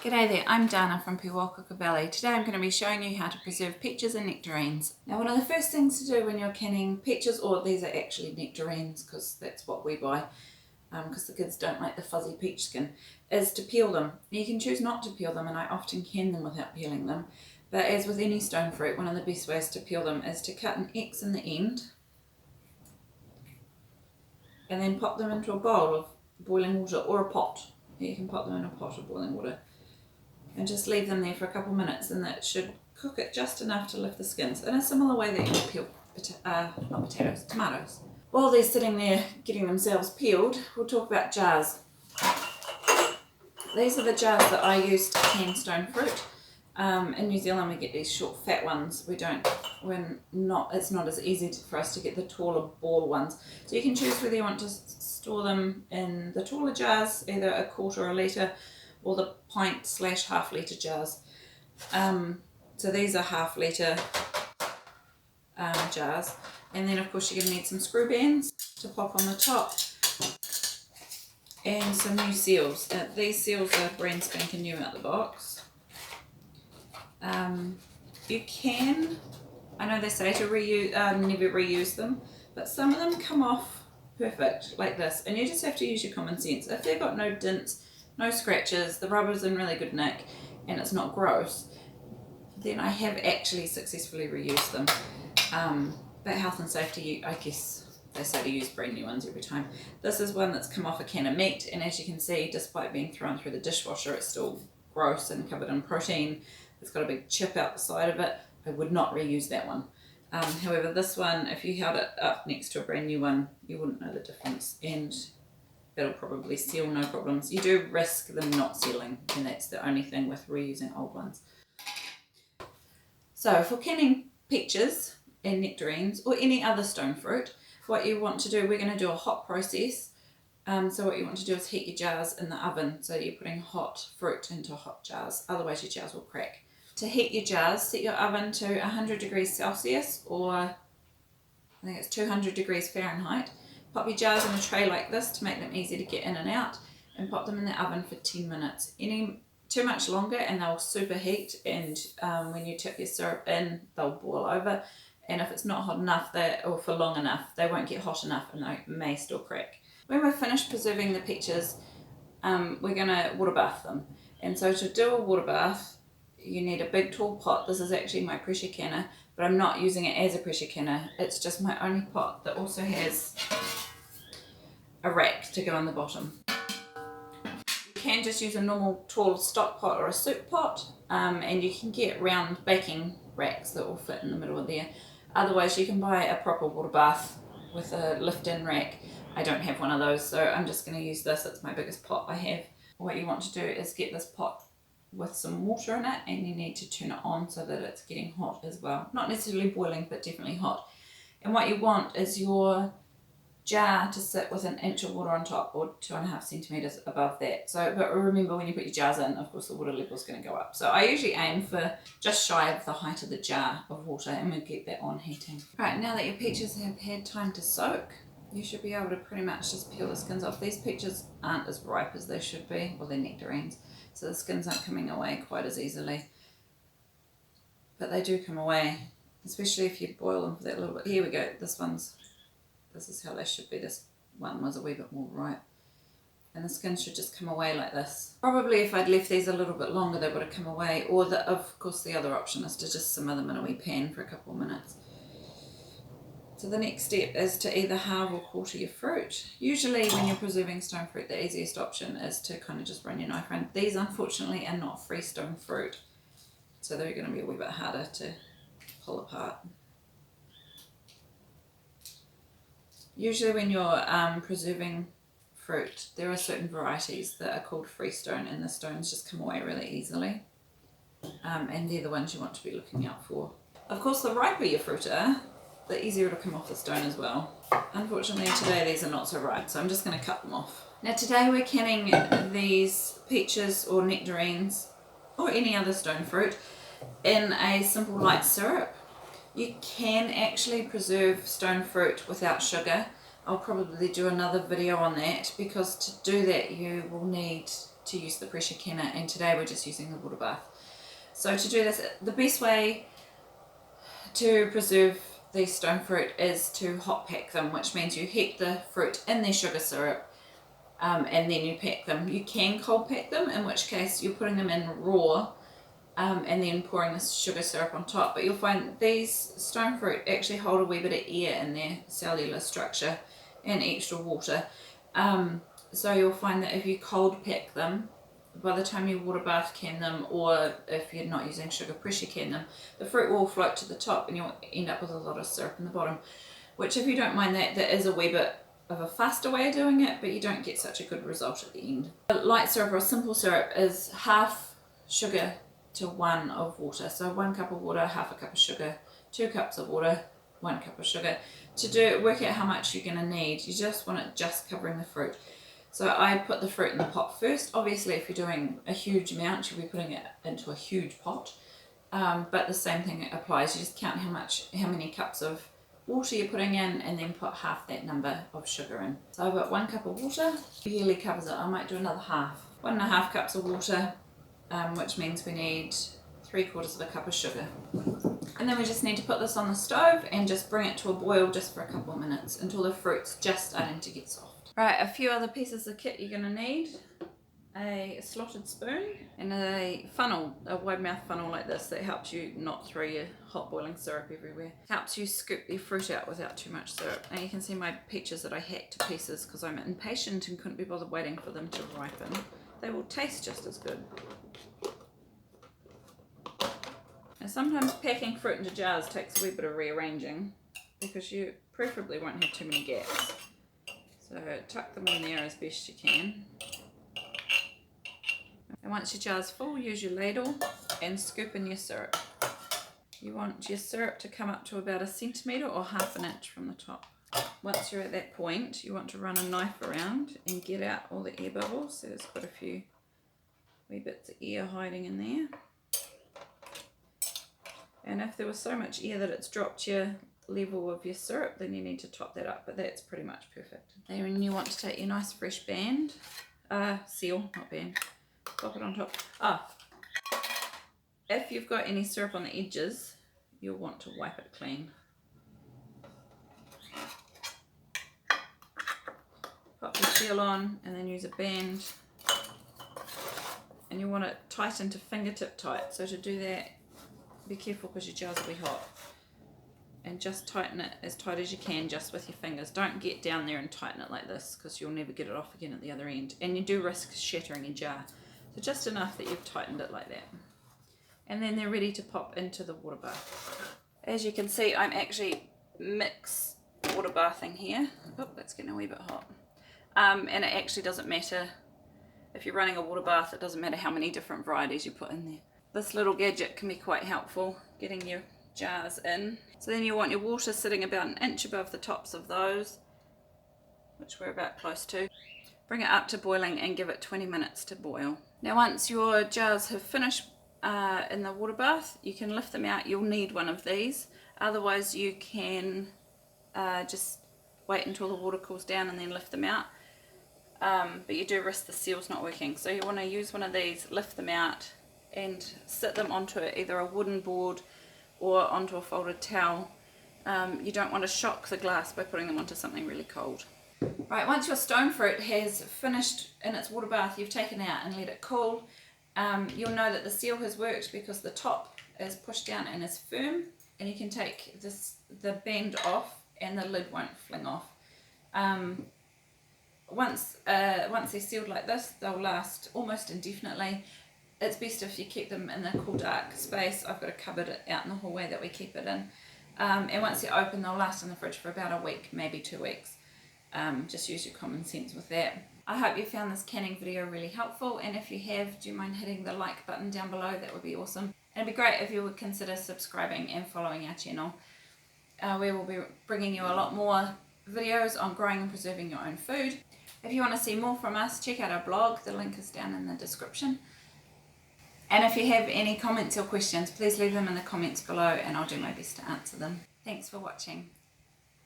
G'day there, I'm Dana from Pewaukaka Valley. Today I'm going to be showing you how to preserve peaches and nectarines. Now one of the first things to do when you're canning peaches, or these are actually nectarines because that's what we buy, because the kids don't like the fuzzy peach skin, is to peel them. You can choose not to peel them, and I often can them without peeling them. But as with any stone fruit, one of the best ways to peel them is to cut an X in the end and then pop them into a bowl of boiling water or a pot. You can pop them in a pot of boiling water and just leave them there for a couple minutes, and that should cook it just enough to lift the skins in a similar way that you would peel tomatoes. While they're sitting there getting themselves peeled, we'll talk about jars. These are the jars that I use to can stone fruit. In New Zealand we get these short fat ones. It's not as easy for us to get the taller ball ones. So you can choose whether you want to store them in the taller jars, either a quarter or a litre, or the pint/half litre jars. So these are half litre jars. And then of course you're going to need some screw bands to pop on the top and some new seals. These seals are brand spanking new out the box. You can, I know they say to never reuse them, but some of them come off perfect like this, and you just have to use your common sense. If they've got no dents, no scratches, the rubber's in really good nick, and it's not gross, then I have actually successfully reused them. But health and safety, I guess they say to use brand new ones every time. This is one that's come off a can of meat, and as you can see, despite being thrown through the dishwasher, it's still gross and covered in protein. It's got a big chip out the side of it. I would not reuse that one. However, this one, if you held it up next to a brand new one, you wouldn't know the difference, and it'll probably seal no problems. You do risk them not sealing, and that's the only thing with reusing old ones. So for canning peaches and nectarines or any other stone fruit, what you want to do, we're going to do a hot process. So what you want to do is heat your jars in the oven, so you're putting hot fruit into hot jars, otherwise your jars will crack. To heat your jars, set your oven to 100 degrees Celsius, or I think it's 200 degrees Fahrenheit. Pop your jars in a tray like this to make them easy to get in and out, and pop them in the oven for 10 minutes. Too much longer and they'll superheat, and when you tip your syrup in, they'll boil over. And if it's not hot enough, or for long enough, they won't get hot enough and they may still crack. When we're finished preserving the peaches, we're going to water bath them. And so to do a water bath, you need a big tall pot. This is actually my pressure canner, but I'm not using it as a pressure canner. It's just my only pot that also has a rack to go on the bottom. You can just use a normal tall stock pot or a soup pot, and you can get round baking racks that will fit in the middle of there. Otherwise you can buy a proper water bath with a lift-in rack. I don't have one of those, so I'm just going to use this. It's my biggest pot I have. What you want to do is get this pot with some water in it, and you need to turn it on so that it's getting hot as well. Not necessarily boiling, but definitely hot. And what you want is your jar to sit with 1 inch of water on top, or 2.5 centimeters above that. So, but remember, when you put your jars in, of course the water level is going to go up. So I usually aim for just shy of the height of the jar of water, and we'll get that on heating. Right, now that your peaches have had time to soak, you should be able to pretty much just peel the skins off. These peaches aren't as ripe as they should be, or they're nectarines, so the skins aren't coming away quite as easily. But they do come away, especially if you boil them for that little bit. Here we go, this is how they should be. This one was a wee bit more ripe. And the skin should just come away like this. Probably if I'd left these a little bit longer, they would have come away. Or of course the other option is to just simmer them in a wee pan for a couple of minutes. So the next step is to either halve or quarter your fruit. Usually when you're preserving stone fruit, the easiest option is to kind of just run your knife around. These unfortunately are not free stone fruit, so they're going to be a wee bit harder to pull apart. Usually when you're preserving fruit, there are certain varieties that are called freestone, and the stones just come away really easily. And they're the ones you want to be looking out for. Of course, the riper your fruit are, the easier it'll come off the stone as well. Unfortunately today these are not so ripe, so I'm just going to cut them off. Now today we're canning these peaches or nectarines, or any other stone fruit, in a simple light syrup. You can actually preserve stone fruit without sugar. I'll probably do another video on that, because to do that you will need to use the pressure canner, and today we're just using the water bath. So to do this, the best way to preserve these stone fruit is to hot pack them, which means you heat the fruit in their sugar syrup and then you pack them. You can cold pack them, in which case you're putting them in raw and then pouring the sugar syrup on top. But you'll find these stone fruit actually hold a wee bit of air in their cellular structure and extra water. So you'll find that if you cold pack them, by the time you water bath can them, or if you're not using sugar pressure can them, the fruit will float to the top and you'll end up with a lot of syrup in the bottom, which, if you don't mind that, that is a wee bit of a faster way of doing it, but you don't get such a good result at the end. A light syrup or a simple syrup is half sugar to 1 of water. So 1 cup of water, half a cup of sugar, 2 cups of water, 1 cup of sugar. To work out how much you're going to need, you just want it just covering the fruit. So I put the fruit in the pot first. Obviously, if you're doing a huge amount, you'll be putting it into a huge pot. But the same thing applies. You just count how many cups of water you're putting in, and then put half that number of sugar in. So I've got 1 cup of water, barely covers it. I might do another half. 1.5 cups of water, which means we need 3/4 of a cup of sugar. And then we just need to put this on the stove and just bring it to a boil just for a couple of minutes until the fruit's just starting to get soft. Right, a few other pieces of kit you're going to need. A slotted spoon and a funnel, a wide mouth funnel like this that helps you not throw your hot boiling syrup everywhere. Helps you scoop your fruit out without too much syrup. Now you can see my peaches that I hacked to pieces because I'm impatient and couldn't be bothered waiting for them to ripen. They will taste just as good. Now sometimes packing fruit into jars takes a wee bit of rearranging because you preferably won't have too many gaps. So tuck them in there as best you can. And once your jar's full, use your ladle and scoop in your syrup. You want your syrup to come up to about 1 centimetre or 1/2 inch from the top. Once you're at that point, you want to run a knife around and get out all the air bubbles. So there's quite a few wee bits of air hiding in there. And if there was so much air that it's dropped your level of your syrup, then you need to top that up, but that's pretty much perfect. Then you want to take your nice fresh band, seal, not band, pop it on top. If you've got any syrup on the edges, you'll want to wipe it clean. Pop the seal on and then use a band, and you want it tighten to fingertip tight. So to do that, be careful because your jars will be hot. And just tighten it as tight as you can just with your fingers. Don't get down there and tighten it like this because you'll never get it off again at the other end. And you do risk shattering your jar. So just enough that you've tightened it like that. And then they're ready to pop into the water bath. As you can see, I'm actually mix water bathing here. Oh, that's getting a wee bit hot. And it actually doesn't matter if you're running a water bath, it doesn't matter how many different varieties you put in there. This little gadget can be quite helpful getting your jars in. So then you want your water sitting about 1 inch above the tops of those, which we're about close to. Bring it up to boiling and give it 20 minutes to boil. Now once your jars have finished in the water bath, you can lift them out. You'll need one of these, otherwise you can just wait until the water cools down and then lift them out, but you do risk the seals not working. So you want to use one of these, lift them out and sit them onto either a wooden board or onto a folded towel. You don't want to shock the glass by putting them onto something really cold. Right, once your stone fruit has finished in its water bath, you've taken it out and let it cool. You'll know that the seal has worked because the top is pushed down and is firm, and you can take the band off and the lid won't fling off. Once they're sealed like this, they'll last almost indefinitely. It's best if you keep them in a cool, dark space. I've got a cupboard out in the hallway that we keep it in. And once they're open, they'll last in the fridge for about a week, maybe 2 weeks. Just use your common sense with that. I hope you found this canning video really helpful, and if you have, do you mind hitting the like button down below? That would be awesome. And it'd be great if you would consider subscribing and following our channel. We will be bringing you a lot more videos on growing and preserving your own food. If you want to see more from us, check out our blog. The link is down in the description. And if you have any comments or questions, please leave them in the comments below and I'll do my best to answer them. Thanks for watching.